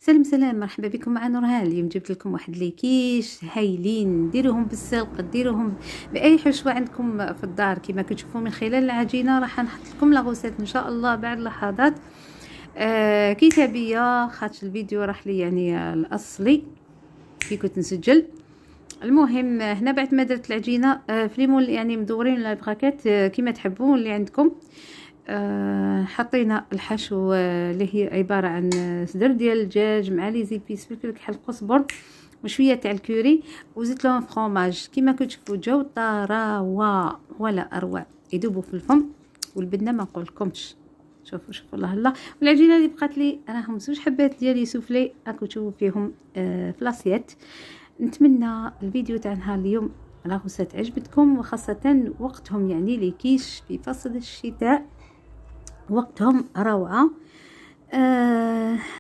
سلام مرحبا بكم مع نورهان. اليوم جبت لكم واحد لي كيش هايلين، ديروهم بالسلق، ديروهم باي حشوه عندكم في الدار. كما كتشوفوا من خلال العجينه راح نحط لكم لاغوسيت ان شاء الله بعد لحظات كتابيه، خاطر الفيديو راح لي يعني الاصلي كي كنت نسجل. المهم هنا بعد ما درت العجينه في ليمون يعني مدورين البراكات كما تحبوا اللي عندكم. حطينا الحشو اللي هي عباره عن صدر ديال الدجاج مع لي زيبيس فلفل كحل قزبر وشويه تاع الكوري، وزدت لهم فروماج كما كتشوفوا جاو طراوه ولا اروع، يذوبوا في الفم. والبنه ما نقولكمش، شوفوا الله الله. والعجينه اللي بقات لي راهم زوج حبات ديال سوفلي راكم تشوفوا فيهم في لاسيت. نتمنى الفيديو تاع نهار اليوم لاغوسات عجبتكم، وخاصه وقتهم يعني لي كيش في فصل الشتاء وقتهم روعه.